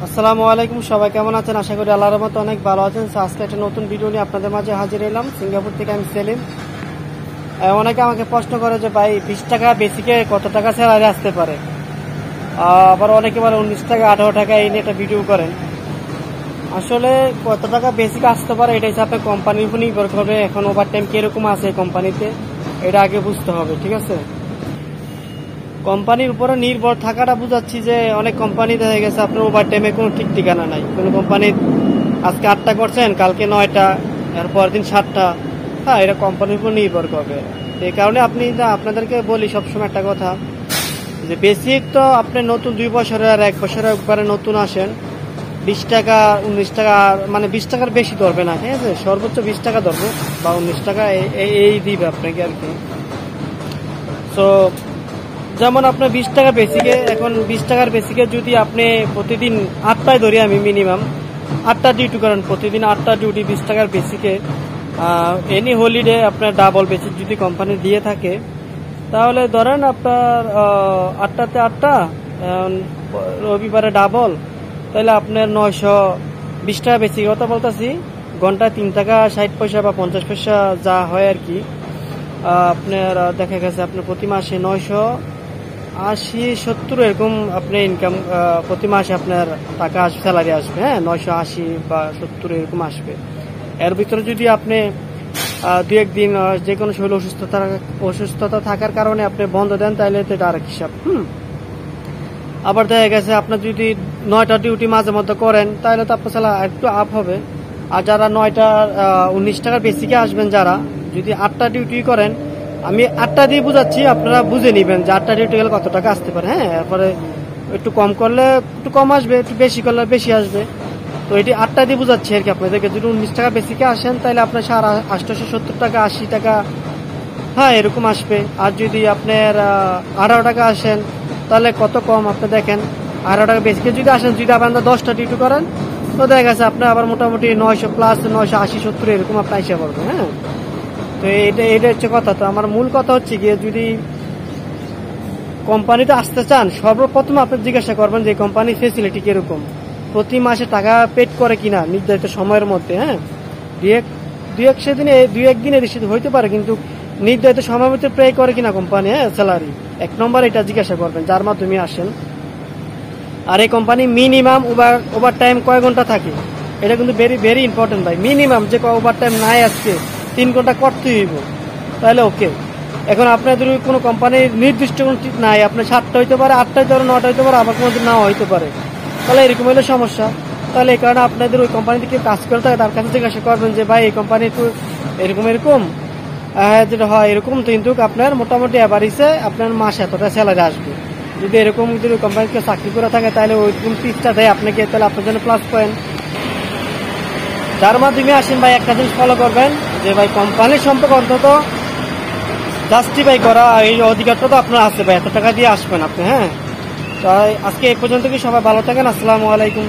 আসসালামু আলাইকুম, সবাই কেমন আছেন? আশা করি আল্লাহর রহমতে অনেক ভালো আছেন। আজকে একটা নতুন ভিডিও নিয়ে আপনাদের মাঝে হাজির হলাম। সিঙ্গাপুর থেকে আমি সেলিম। অনেকে আমাকে প্রশ্ন করে যে ভাই 20 টাকা বেসিকে কত টাকা স্যালারি আসতে পারে, আবার অনেকে বলে 19 টাকা 18 টাকা এই নিয়ে একটা ভিডিও করেন। আসলে কত টাকা বেসিক আসতে পারে এটা হিসাবে কোম্পানির উপর নির্ভর করবে। এখন ওভার টাইম কিরকম আছে কোম্পানিতে এটা আগে বুঝতে হবে, ঠিক আছে? কোম্পানির উপরে নির্ভর থাকাটা বুঝাচ্ছি যে অনেক কোম্পানি দেখা গেছে আপনার ওভার টাইমে কোনো ঠিক ঠিকানা নাই। কোনো কোম্পানির আজকে 8টা করছেন, কালকে 9টা, এরপর দিন 7টা। হ্যাঁ, এটা কোম্পানির উপর নির্ভর করবে। এই কারণে আপনাদেরকে বলি সবসময় একটা কথা, যে বেসিক তো আপনি নতুন 2 বছরে আর 1 বছরে একবারে নতুন আসেন, 20 টাকা 19 টাকা মানে 20 টাকার বেশি ধরবে না, ঠিক আছে? সর্বোচ্চ 20 টাকা ধরবো বা 19 টাকা এই দিবে আপনাকে আর কি। তো যেমন আপনার 20 টাকা বেসিকে, এখন 20 টাকার বেসিকে যদি আপনি প্রতিদিন 8টায় ধরি, আমি মিনিমাম 8টা ডিউটি করেন, প্রতিদিন 8টা ডিউটি 20 টাকার বেসিকে, এনি হলিডে আপনার ডাবল বেসিক যদি কোম্পানি দিয়ে থাকে, তাহলে ধরেন আপনার 8টাতে 8টা, রবিবারে ডাবল, তাহলে আপনার 920 টাকা বেসিক কথা বলতেছি। ঘন্টায় 3 টাকা 60 পয়সা বা 50 পয়সা যা হয় আর কি। আপনার দেখা গেছে আপনার প্রতি মাসে 980-70 এরকম আপনার ইনকাম, প্রতি মাসে আপনার টাকা স্যালারি আসবে। হ্যাঁ, 980 বা 70 এরকম আসবে। এর ভিতরে যদি আপনি 2-1 দিন যে কোনো শরীর অসুস্থতা থাকার কারণে আপনি বন্ধ দেন, তাহলে তো এটা আরেক হিসাব। আবার দেখা গেছে আপনার যদি 9টা ডিউটি মাঝে মধ্যে করেন, তাহলে তো আপনার স্যালারি একটু আপ হবে। আর যারা 19 টাকার বেসিকে আসবেন, যারা যদি 8টা ডিউটি করেন, আমি 8টা দিয়ে বুঝাচ্ছি, আপনারা বুঝে নিবেন যে 8টা ডিউটি গেলে কত টাকা আসতে পারে। হ্যাঁ, এরপরে একটু কম করলে একটু কম আসবে, একটু বেশি করলে বেশি আসবে। তো এটি 8টা দিয়ে বুঝাচ্ছি আর কি আপনাদেরকে। যদি 19 টাকা বেসিকে আসেন, তাহলে আপনার 870 টাকা 80 টাকা, হ্যাঁ, এরকম আসবে। আর যদি আপনার 18 টাকা আসেন, তাহলে কত কম আপনি দেখেন। 18 টাকা বেসিকে যদি আসেন, যদি আপনার 10টা ডিউটি করেন, তো দেখা গেছে আপনার আবার মোটামুটি 900 প্লাস 980-70 এরকম আপনার এসে পড়বে। হ্যাঁ, তো এটা হচ্ছে কথা। তো আমার মূল কথা হচ্ছে গিয়ে, যদি কোম্পানিতে আসতে চান, সর্বপ্রথম আপনি জিজ্ঞাসা করবেন যে কোম্পানির ফেসিলিটি কিরকম, প্রতি মাসে টাকা পেড করে কিনা নির্ধারিত সময়ের মধ্যে। হ্যাঁ, দুই এক দিনে রিসিভ হইতে পারে, কিন্তু নির্ধারিত সময়ের মধ্যে পে করে কিনা কোম্পানি। হ্যাঁ, স্যালারি 1 নম্বর এটা জিজ্ঞাসা করবেন যার মাধ্যমে আসেন। আর এই কোম্পানি মিনিমাম ওভার টাইম কয় ঘন্টা থাকে, এটা কিন্তু ভেরি ভেরি ইম্পর্টেন্ট ভাই। মিনিমাম যে ওভার টাইম নাই আজকে 3 ঘন্টা করতেই হইব, তাহলে ওকে। এখন আপনার যদি কোনো কোম্পানির নির্দিষ্ট কোনো ঠিক নাই, আপনার 7টা হইতে পারে, 8টা হইতে পারে, 9টা হইতে পারে, আবার কোনো দিন নাও হইতে পারে, তাহলে এরকম হলে সমস্যা। তাহলে এই কারণে আপনাদের ওই কোম্পানিতে কেউ কাজ করে থাকে, তার কাছে জিজ্ঞাসা করবেন যে ভাই এই কোম্পানি তো এরকম যেটা হয় এরকম, তো কিন্তু আপনার মোটামুটি অ্যাভারেজে আপনার মাসে এতটা স্যালারি আসবে। যদি এরকম যদি কোম্পানিতে চাকরি করে থাকে, তাহলে ওইরকম টিপসটা দেয় আপনাকে, তাহলে আপনার জন্য প্লাস পয়েন্ট। যার মাধ্যমে আসেন ভাই, একটা জিনিস ফলো করবেন যে ভাই কোম্পানির সম্পর্কে অন্তত জাস্টিফাই করা, এই অধিকারটা তো আপনার আছে ভাই, এত টাকা দিয়ে আসবেন আপনি। হ্যাঁ, তাই আজকে এই পর্যন্ত কি, সবাই ভালো থাকেন। আসসালামু আলাইকুম।